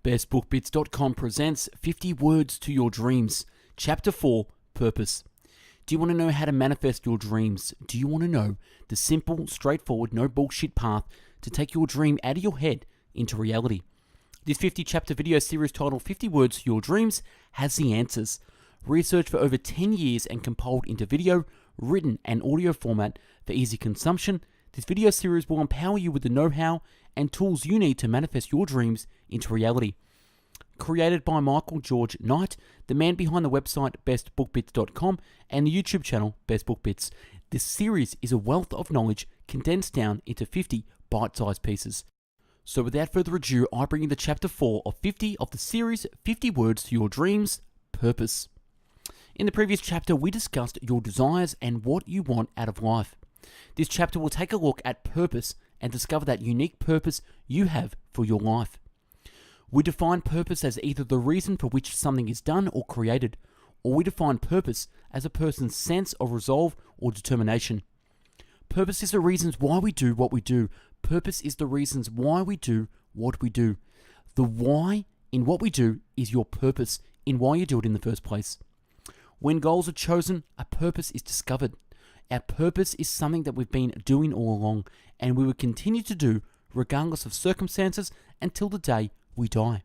BestBookBits.com presents 50 Words to Your Dreams, Chapter 4, Purpose. Do you want to know how to manifest your dreams? Do you want to know the simple, straightforward, no bullshit path to take your dream out of your head into reality? This 50-chapter video series titled 50 Words to Your Dreams has the answers. Researched for over 10 years and compiled into video, written, and audio format for easy consumption, this video series will empower you with the know-how and tools you need to manifest your dreams into reality. Created by Michael George Knight, the man behind the website bestbookbits.com and the YouTube channel Best Book Bits, this series is a wealth of knowledge condensed down into 50 bite-sized pieces. So without further ado, I bring you the chapter 4 of 50 of the series 50 Words to Your Dreams, Purpose. In the previous chapter, we discussed your desires and what you want out of life. This chapter will take a look at purpose and discover that unique purpose you have for your life. We define purpose as either the reason for which something is done or created, or we define purpose as a person's sense of resolve or determination. Purpose is the reasons why we do what we do. Purpose is the reasons why we do what we do. The why in what we do is your purpose in why you do it in the first place. When goals are chosen, a purpose is discovered. Our purpose is something that we've been doing all along, and we will continue to do regardless of circumstances until the day we die.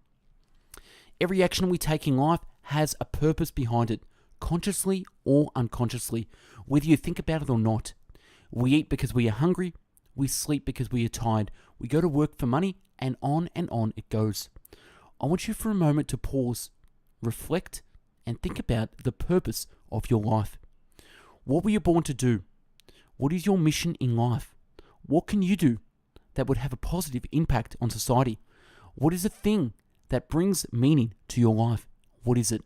Every action we take in life has a purpose behind it, consciously or unconsciously, whether you think about it or not. We eat because we are hungry, we sleep because we are tired, we go to work for money, and on it goes. I want you for a moment to pause, reflect, and think about the purpose of your life. What were you born to do? What is your mission in life? What can you do that would have a positive impact on society? What is the thing that brings meaning to your life? What is it?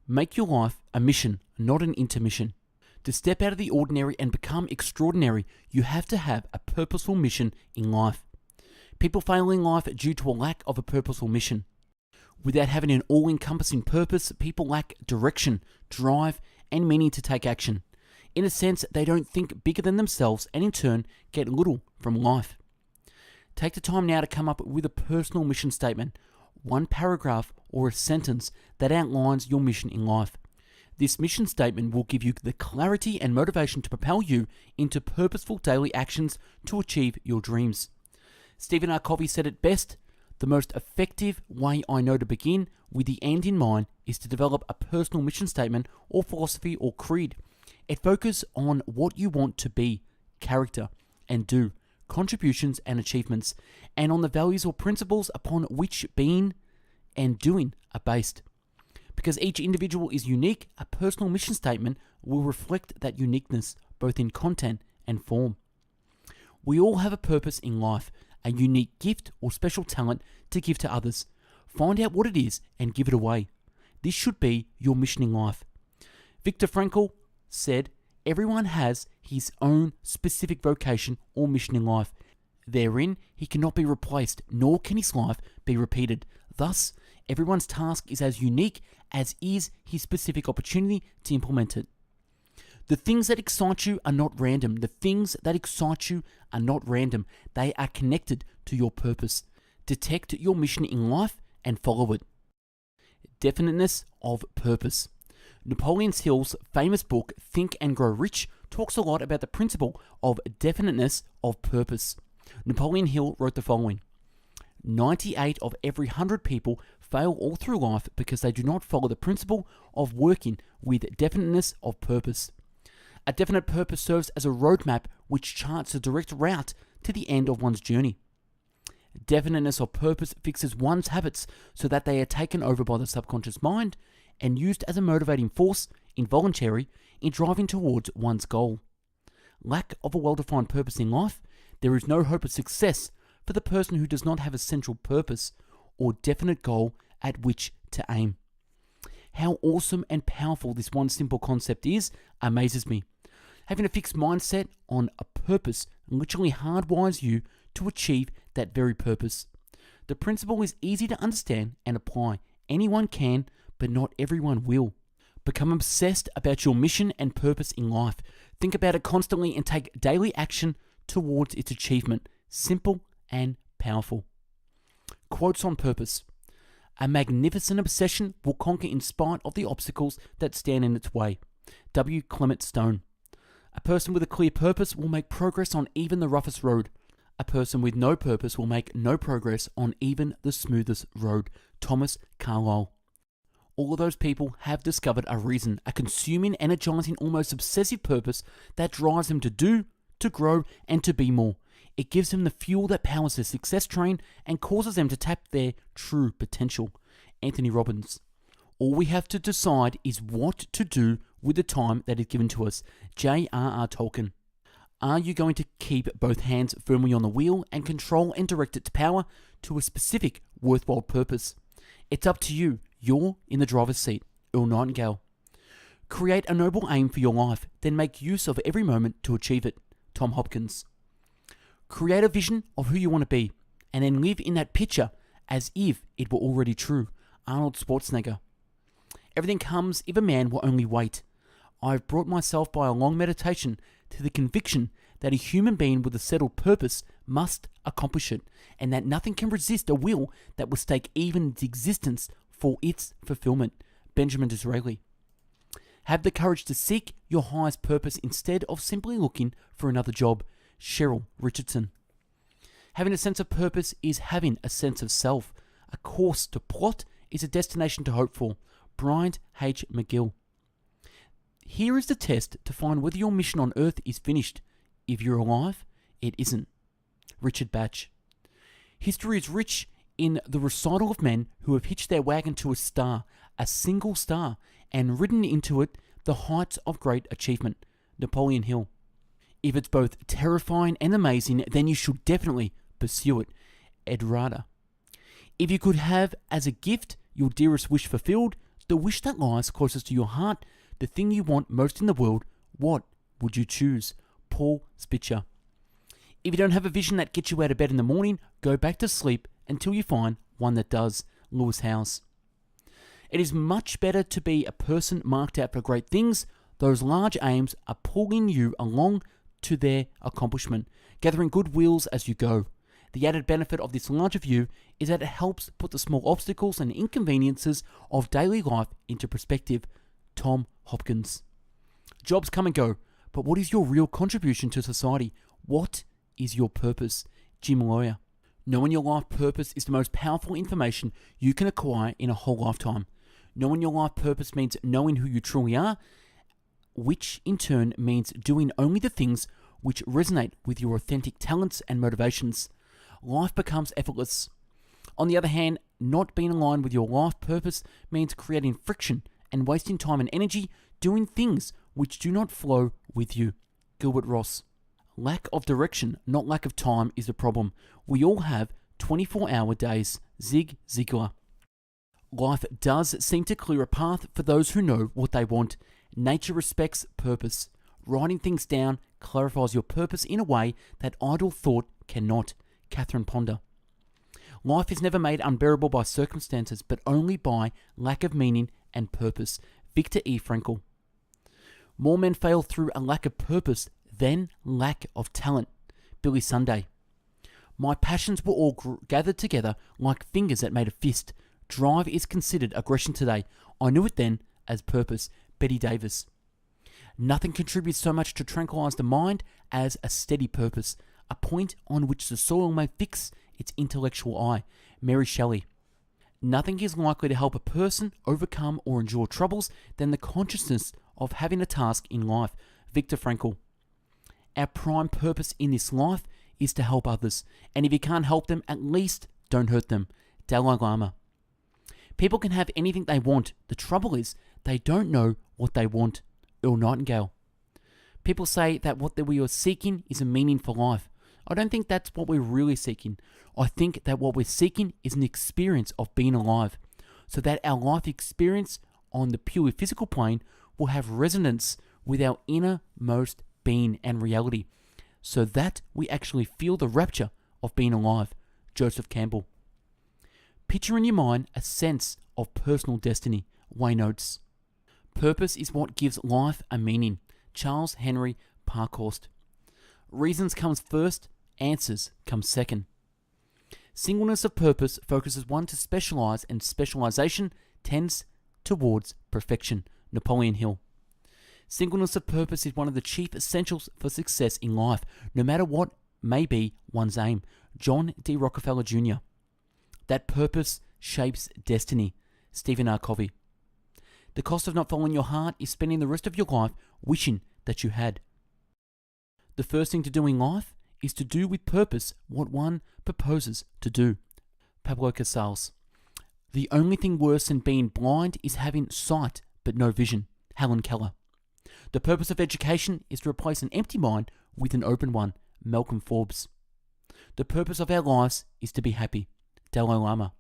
Make your life a mission, not an intermission. To step out of the ordinary and become extraordinary, you have to have a purposeful mission in life. People fail in life due to a lack of a purposeful mission. Without having an all-encompassing purpose, people lack direction, drive, and meaning to take action. In a sense, they don't think bigger than themselves and in turn get little from life. Take the time now to come up with a personal mission statement, one paragraph or a sentence that outlines your mission in life. This mission statement will give you the clarity and motivation to propel you into purposeful daily actions to achieve your dreams. Stephen R. Covey said it best, "The most effective way I know to begin with the end in mind is to develop a personal mission statement or philosophy or creed. It focuses on what you want to be, character, and do, contributions and achievements, and on the values or principles upon which being and doing are based. Because each individual is unique, a personal mission statement will reflect that uniqueness, both in content and form. We all have a purpose in life, a unique gift or special talent to give to others. Find out what it is and give it away. This should be your mission in life." Viktor Frankl said, "Everyone has his own specific vocation or mission in life. Therein, he cannot be replaced, nor can his life be repeated. Thus, everyone's task is as unique as is his specific opportunity to implement it." The things that excite you are not random. The things that excite you are not random. They are connected to your purpose. Detect your mission in life and follow it. Definiteness of purpose. Napoleon Hill's famous book, Think and Grow Rich, talks a lot about the principle of definiteness of purpose. Napoleon Hill wrote the following: 98 of every 100 people fail all through life because they do not follow the principle of working with definiteness of purpose. A definite purpose serves as a roadmap which charts a direct route to the end of one's journey. Definiteness of purpose fixes one's habits so that they are taken over by the subconscious mind and used as a motivating force, involuntary, in driving towards one's goal. Lack of a well-defined purpose in life, there is no hope of success for the person who does not have a central purpose or definite goal at which to aim. How awesome and powerful this one simple concept is amazes me. Having a fixed mindset on a purpose literally hardwires you to achieve that very purpose. The principle is easy to understand and apply. Anyone can, but not everyone will. Become obsessed about your mission and purpose in life. Think about it constantly and take daily action towards its achievement. Simple and powerful. Quotes on purpose. A magnificent obsession will conquer in spite of the obstacles that stand in its way. W. Clement Stone. A person with a clear purpose will make progress on even the roughest road. A person with no purpose will make no progress on even the smoothest road. Thomas Carlyle. All of those people have discovered a reason, a consuming, energizing, almost obsessive purpose that drives them to do, to grow, and to be more. It gives them the fuel that powers their success train and causes them to tap their true potential. Anthony Robbins. All we have to decide is what to do with the time that is given to us. J.R.R. Tolkien. Are you going to keep both hands firmly on the wheel and control and direct its power to a specific, worthwhile purpose? It's up to you. You're in the driver's seat. Earl Nightingale. Create a noble aim for your life, then make use of every moment to achieve it. Tom Hopkins. Create a vision of who you want to be, and then live in that picture as if it were already true. Arnold Schwarzenegger. Everything comes if a man will only wait. I've brought myself by a long meditation to the conviction that a human being with a settled purpose must accomplish it, and that nothing can resist a will that will stake even its existence for its fulfillment. Benjamin Disraeli. Have the courage to seek your highest purpose instead of simply looking for another job. Cheryl Richardson. Having a sense of purpose is having a sense of self. A course to plot is a destination to hope for. Bryant H. McGill. Here is the test to find whether your mission on earth is finished. If you're alive, it isn't. Richard Batch. History is rich in the recital of men who have hitched their wagon to a star, a single star, and ridden into it the heights of great achievement. Napoleon Hill. If it's both terrifying and amazing, then you should definitely pursue it. Ed Rada. If you could have as a gift your dearest wish fulfilled, the wish that lies closest to your heart, the thing you want most in the world, what would you choose? Paul Spitzer. If you don't have a vision that gets you out of bed in the morning, go back to sleep until you find one that does. Lewis Howes. It is much better to be a person marked out for great things. Those large aims are pulling you along to their accomplishment, gathering good wills as you go. The added benefit of this larger view is that it helps put the small obstacles and inconveniences of daily life into perspective. Tom Hopkins. Jobs come and go, but what is your real contribution to society? What is your purpose? Jim Lawyer. Knowing your life purpose is the most powerful information you can acquire in a whole lifetime. Knowing your life purpose means knowing who you truly are, which in turn means doing only the things which resonate with your authentic talents and motivations. Life becomes effortless. On the other hand, not being aligned with your life purpose means creating friction and wasting time and energy doing things which do not flow with you. Gilbert Ross. Lack of direction, not lack of time, is the problem. We all have 24-hour days. Zig Ziglar. Life does seem to clear a path for those who know what they want. Nature respects purpose. Writing things down clarifies your purpose in a way that idle thought cannot. Catherine Ponder. Life is never made unbearable by circumstances, but only by lack of meaning and purpose. Viktor E. Frankl. More men fail through a lack of purpose than lack of talent. Billy Sunday. My passions were all gathered together like fingers that made a fist. Drive is considered aggression today. I knew it then as purpose. Betty Davis. Nothing contributes so much to tranquilize the mind as a steady purpose, a point on which the soil may fix its intellectual eye. Mary Shelley. Nothing is likely to help a person overcome or endure troubles than the consciousness of having a task in life. Viktor Frankl. Our prime purpose in this life is to help others, and if you can't help them, at least don't hurt them. Dalai Lama. People can have anything they want. The trouble is, they don't know what they want. Earl Nightingale. People say that what we are seeking is a meaning for life. I don't think that's what we're really seeking. I think that what we're seeking is an experience of being alive, so that our life experience on the purely physical plane will have resonance with our innermost being and reality, so that we actually feel the rapture of being alive. Joseph Campbell. Picture in your mind a sense of personal destiny. Wayne Oates. Purpose is what gives life a meaning. Charles Henry Parkhurst. Reasons comes first, answers come second. Singleness of purpose focuses one to specialize, and specialization tends towards perfection. Napoleon Hill. Singleness of purpose is one of the chief essentials for success in life, no matter what may be one's aim. John D. Rockefeller Jr. That purpose shapes destiny. Stephen R. Covey. The cost of not following your heart is spending the rest of your life wishing that you had. The first thing to do in life is to do with purpose what one proposes to do. Pablo Casals. The only thing worse than being blind is having sight but no vision. Helen Keller. The purpose of education is to replace an empty mind with an open one. Malcolm Forbes. The purpose of our lives is to be happy. Dalai Lama.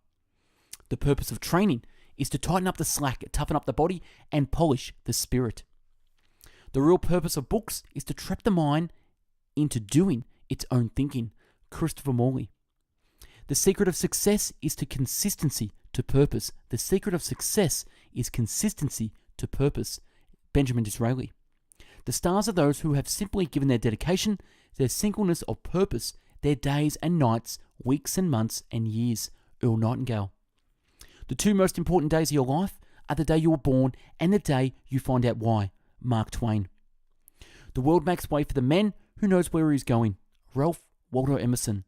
The purpose of training is to tighten up the slack, toughen up the body, and polish the spirit. The real purpose of books is to trap the mind into doing its own thinking. Christopher Morley. The secret of success is to consistency to purpose. The secret of success is consistency to purpose. Benjamin Disraeli. The stars are those who have simply given their dedication, their singleness of purpose, their days and nights, weeks and months and years. Earl Nightingale. The two most important days of your life are the day you were born and the day you find out why. Mark Twain. The world makes way for the man who knows where he is going. Ralph Waldo Emerson.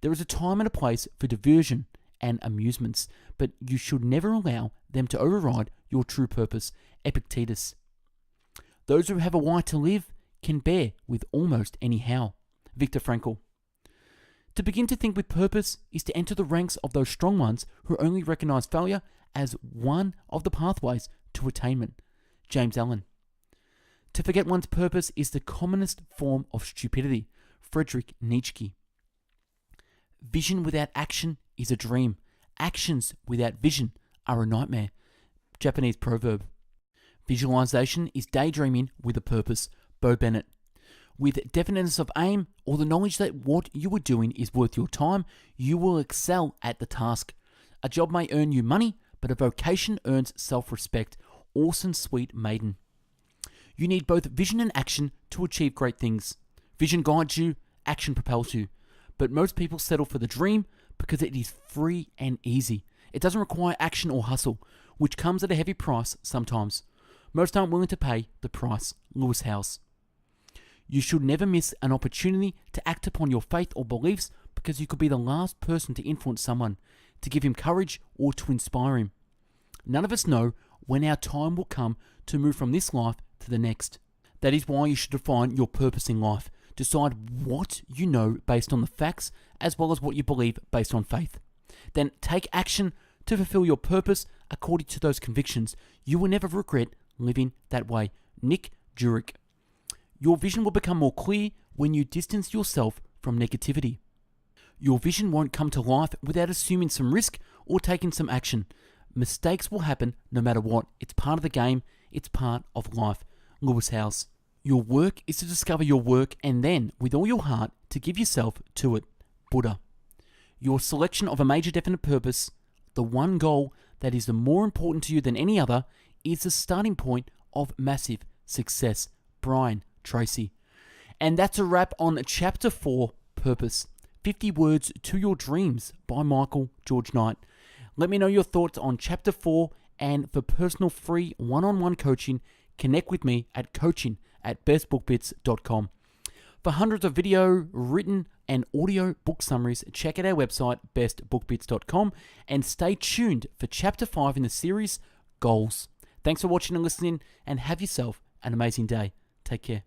There is a time and a place for diversion and amusements, but you should never allow them to override your true purpose. Epictetus. Those who have a why to live can bear with almost any how. Viktor Frankl. To begin to think with purpose is to enter the ranks of those strong ones who only recognize failure as one of the pathways to attainment. James Allen. To forget one's purpose is the commonest form of stupidity. Friedrich Nietzsche. Vision without action is a dream. Actions without vision are a nightmare. Japanese proverb. Visualization is daydreaming with a purpose. Bo Bennett. With definiteness of aim or the knowledge that what you are doing is worth your time, you will excel at the task. A job may earn you money, but a vocation earns self-respect. Orson Sweet Maiden. You need both vision and action to achieve great things. Vision guides you, action propels you. But most people settle for the dream because it is free and easy. It doesn't require action or hustle, which comes at a heavy price sometimes. Most aren't willing to pay the price. Lewis Howes. You should never miss an opportunity to act upon your faith or beliefs because you could be the last person to influence someone, to give him courage or to inspire him. None of us know when our time will come to move from this life to the next. That is why you should define your purpose in life. Decide what you know based on the facts as well as what you believe based on faith. Then take action to fulfill your purpose according to those convictions. You will never regret living that way. Nick Jurek. Your vision will become more clear when you distance yourself from negativity. Your vision won't come to life without assuming some risk or taking some action. Mistakes will happen no matter what. It's part of the game. It's part of life. Lewis Howes. Your work is to discover your work and then, with all your heart, to give yourself to it. Buddha. Your selection of a major definite purpose, the one goal that is the more important to you than any other, is the starting point of massive success. Brian Tracy. And that's a wrap on Chapter 4, Purpose. 50 Words to Your Dreams by Michael George Knight. Let me know your thoughts on Chapter 4, and for personal free one-on-one coaching, connect with me at coaching@bestbookbits.com. For hundreds of video, written, and audio book summaries, check out our website, bestbookbits.com, and stay tuned for Chapter 5 in the series, Goals. Thanks for watching and listening, and have yourself an amazing day. Take care.